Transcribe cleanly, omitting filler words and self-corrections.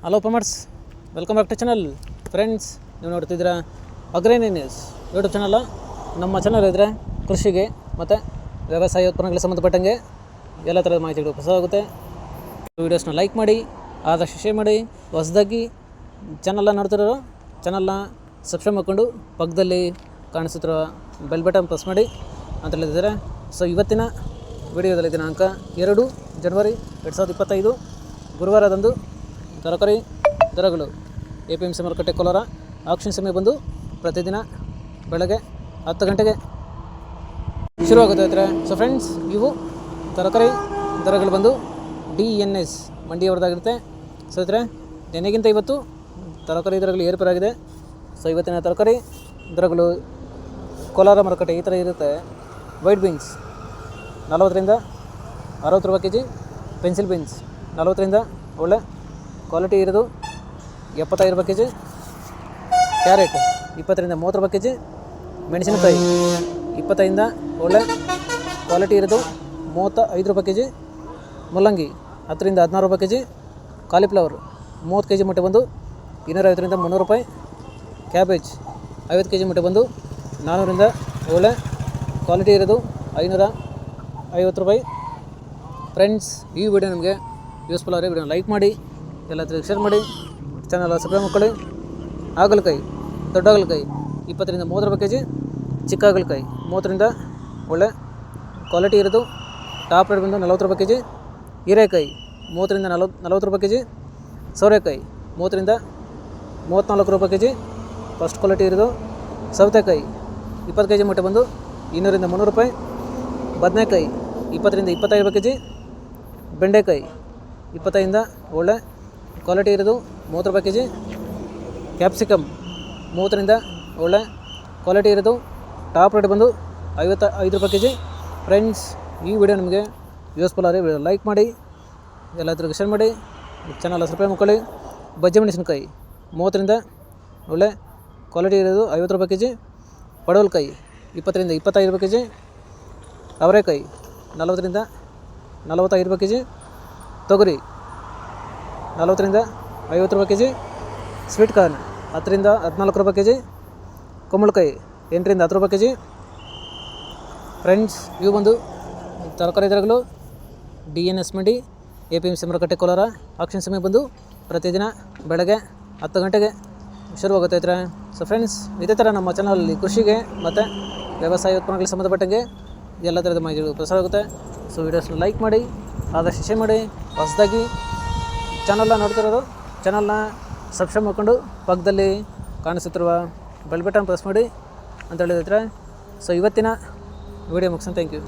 Hello farmers, welcome back to channel. Friends, ನೀವು ನೋಡ್ತಿದ್ದೀರಾ ಅಗ್ರೇನಿ ನ್ಯೂಸ್ ಯೂಟ್ಯೂಬ್ ಚಾನಲ್. ನಮ್ಮ ಚಾನಲ್ ಇದ್ದರೆ ಕೃಷಿಗೆ ಮತ್ತು ವ್ಯವಸಾಯ ಉತ್ಪನ್ನಗಳಿಗೆ ಸಂಬಂಧಪಟ್ಟಂಗೆ ಎಲ್ಲ ಥರದ ಮಾಹಿತಿಗಳು ಹೊಸದಾಗುತ್ತೆ. ವೀಡಿಯೋಸ್ನ ಲೈಕ್ ಮಾಡಿ, ಆದಷ್ಟು ಶೇರ್ ಮಾಡಿ. ಹೊಸದಾಗಿ ಚಾನಲ್ನ ನೋಡ್ತಿರೋರು ಚಾನಲ್ನ ಸಬ್ಸ್ಕ್ರೈಬ್ ಮಾಡಿಕೊಂಡು ಪಕ್ಕದಲ್ಲಿ ಕಾಣಿಸುತ್ತಿರುವ ಬೆಲ್ ಬಟನ್ ಪ್ರೆಸ್ ಮಾಡಿ ಅಂತ ಹೇಳಿದ್ದಾರೆ. ಸೊ ಇವತ್ತಿನ ವಿಡಿಯೋದಲ್ಲಿ ದಿನಾಂಕ 2 ಜನವರಿ 2025 ಗುರುವಾರದಂದು ತರಕಾರಿ ದರಗಳು APMC ಮಾರುಕಟ್ಟೆ ಕೋಲಾರ ಆಕ್ಷನ್ ಸಮಯ ಬಂದು ಪ್ರತಿದಿನ ಬೆಳಗ್ಗೆ 10 ಗಂಟೆಗೆ ಶುರುವಾಗುತ್ತೆ. ಸೊ ಫ್ರೆಂಡ್ಸ್, ಇವು ತರಕಾರಿ ದರಗಳು ಬಂದು DNS ಮಂಡಿಯವರದಾಗಿರುತ್ತೆ. ಸೊ ಇದ್ರೆ ನೆನೆಗಿಂತ ಇವತ್ತು ತರಕಾರಿ ದರಗಳು ಏರ್ಪೇರಾಗಿದೆ. ಸೊ ಇವತ್ತಿನ ತರಕಾರಿ ದರಗಳು ಕೋಲಾರ ಮಾರುಕಟ್ಟೆ ಈ ಥರ ಇರುತ್ತೆ. ವೈಟ್ ಬೀನ್ಸ್ 40ರಿಂದ 60 ರೂಪಾಯಿ ಕೆಜಿ, ಪೆನ್ಸಿಲ್ ಬೀನ್ಸ್ 40ರಿಂದ ಒಳ್ಳೆ ಕ್ವಾಲಿಟಿ ಇರೋದು 75 ರೂಪಾಯಿ ಕೆಜಿ, ಕ್ಯಾರೆಟ್ 20ರಿಂದ 30 ರೂಪಾಯಿ ಕೆಜಿ, ಮೆಣಸಿನಕಾಯಿ 25ರಿಂದ ಒಳ್ಳೆ ಕ್ವಾಲಿಟಿ ಇರೋದು 35 ರೂಪಾಯಿ ಕೆಜಿ, ಮುಲ್ಲಂಗಿ 10ರಿಂದ 16 ರೂಪಾಯಿ ಕೆಜಿ, ಕಾಲಿಫ್ಲವರ್ 30 ಕೆಜಿ ಮೂಟೆ ಬಂದು 250ರಿಂದ 300 ರೂಪಾಯಿ, ಕ್ಯಾಬೇಜ್ 50 ಕೆಜಿ ಮೂಟೆ ಬಂದು 400ರಿಂದ ಒಳ್ಳೆ ಕ್ವಾಲಿಟಿ ಇರೋದು 550 ರೂಪಾಯಿ. ಫ್ರೆಂಡ್ಸ್, ಈ ವಿಡಿಯೋ ನಿಮಗೆ ಯೂಸ್ಫುಲ್ ಆದರೆ ವಿಡಿಯೋ ಲೈಕ್ ಮಾಡಿ, ಎಲ್ಲ ಶೇರ್ ಮಾಡಿ, ಚಾನಲ್ ಸಬ್ಸ್ಕ್ರೈಬ್ ಮಾಡ್ಕೊಳ್ಳಿ. ಹಾಗಲಕಾಯಿ, ದೊಡ್ಡ ಹಾಗಲಕಾಯಿ 20ರಿಂದ 30 ರೂಪಾಯಿ ಕೆಜಿ, ಚಿಕ್ಕ ಹಾಗಲಕಾಯಿ 30ರಿಂದ ಒಳ್ಳೆ ಕ್ವಾಲಿಟಿ ಇರೋದು ಟಾಪ್ ರೇಟ್ ಬಂದು 40 ರೂಪಾಯಿ ಕೆಜಿ, ಹೀರೆಕಾಯಿ 30ರಿಂದ 40 ರೂಪಾಯಿ ಕೆಜಿ, ಸೋರೆಕಾಯಿ 30ರಿಂದ 34 ರೂಪಾಯಿ ಕೆಜಿ, ಫಸ್ಟ್ ಕ್ವಾಲಿಟಿ ಇರೋದು, ಸೌತೆಕಾಯಿ 20 ಕೆಜಿ ಮೂಟೆ ಬಂದು 200ರಿಂದ 300 ರೂಪಾಯಿ, ಬದನೆಕಾಯಿ 20ರಿಂದ 25 ರೂಪಾಯಿ ಕೆಜಿ, ಬೆಂಡೆಕಾಯಿ 25ರಿಂದ ಒಳ್ಳೆ ಕ್ವಾಲಿಟಿ ಇರೋದು 30 ರೂಪಾಯಿ ಕೆಜಿ, ಕ್ಯಾಪ್ಸಿಕಮ್ 30ರಿಂದ ಒಳ್ಳೆ ಕ್ವಾಲಿಟಿ ಇರೋದು ಟಾಪ್ ರೇಟ್ ಬಂದು 55 ರೂಪಾಯಿ ಕೆಜಿ. ಫ್ರೆಂಡ್ಸ್, ಈ ವಿಡಿಯೋ ನಿಮಗೆ ಯೂಸ್ಫುಲ್ ಆದರೆ ವಿಡಿಯೋ ಲೈಕ್ ಮಾಡಿ, ಎಲ್ಲರಿಗೂ ಶೇರ್ ಮಾಡಿ, ಚಾನಲ್ ಸಬ್ಸ್ಕ್ರೈಬ್ ಮಾಡ್ಕೊಳ್ಳಿ. ಬಜ್ಜಿ ಮೆಣಸಿನಕಾಯಿ 30ರಿಂದ ಒಳ್ಳೆ ಕ್ವಾಲಿಟಿ ಇರೋದು 50 ರೂಪಾಯಿ ಕೆಜಿ, ಪಡವಲಕಾಯಿ 20ರಿಂದ 25 ರೂಪಾಯಿ ಕೆಜಿ, ಅವರೆಕಾಯಿ 40ರಿಂದ 45 ರೂಪಾಯಿ ಕೆಜಿ, ತೊಗರಿ 40ರಿಂದ 50 ರೂಪಾಯಿ ಕೆಜಿ, ಸ್ವೀಟ್ ಕಾರ್ನ್ 10ರಿಂದ 14 ರೂಪಾಯಿ ಕೆಜಿ, ಕುಂಬಳಕಾಯಿ 8ರಿಂದ 10 ರೂಪಾಯಿ ಕೆಜಿ. ಫ್ರೆಂಡ್ಸ್, ಇವು ಬಂದು ತರಕಾರಿ ದರಗಳು DNS ಮಂಡಿ APMC ಮಾರುಕಟ್ಟೆ ಕೋಲಾರ ಆಕ್ಷನ್ ಸಮಯ ಬಂದು ಪ್ರತಿದಿನ ಬೆಳಗ್ಗೆ 10 ಗಂಟೆಗೆ ಶುರುವಾಗುತ್ತೆ. ಸೊ ಫ್ರೆಂಡ್ಸ್, ಇದೇ ಥರ ನಮ್ಮ ಚಾನಲಲ್ಲಿ ಕೃಷಿಗೆ ಮತ್ತು ವ್ಯವಸಾಯ ಉತ್ಪನ್ನಗಳಿಗೆ ಸಂಬಂಧಪಟ್ಟಂಗೆ ಎಲ್ಲ ಥರದ ಮಾಹಿತಿಗಳು ಪ್ರಸಾರ ಆಗುತ್ತೆ. ಸೊ ವೀಡಿಯೋಸ್ನ ಲೈಕ್ ಮಾಡಿ, ಆದಷ್ಟು ಶೇರ್ ಮಾಡಿ. ಹೊಸದಾಗಿ ಚಾನಲ್ನ ನೋಡ್ತಿರೋದು ಚಾನಲ್ನ ಸಬ್ಸ್ಕ್ರೈಬ್ ಮಾಡ್ಕೊಂಡು ಪಕ್ಕದಲ್ಲಿ ಕಾಣಿಸುತ್ತಿರುವ ಬೆಲ್ ಬಟನ್ ಪ್ರೆಸ್ ಮಾಡಿ ಅಂತ ಹೇಳಿದ್ರೆ. ಸೊ ಇವತ್ತಿನ ವಿಡಿಯೋ ಮುಗಿಸೋಣ. Thank you.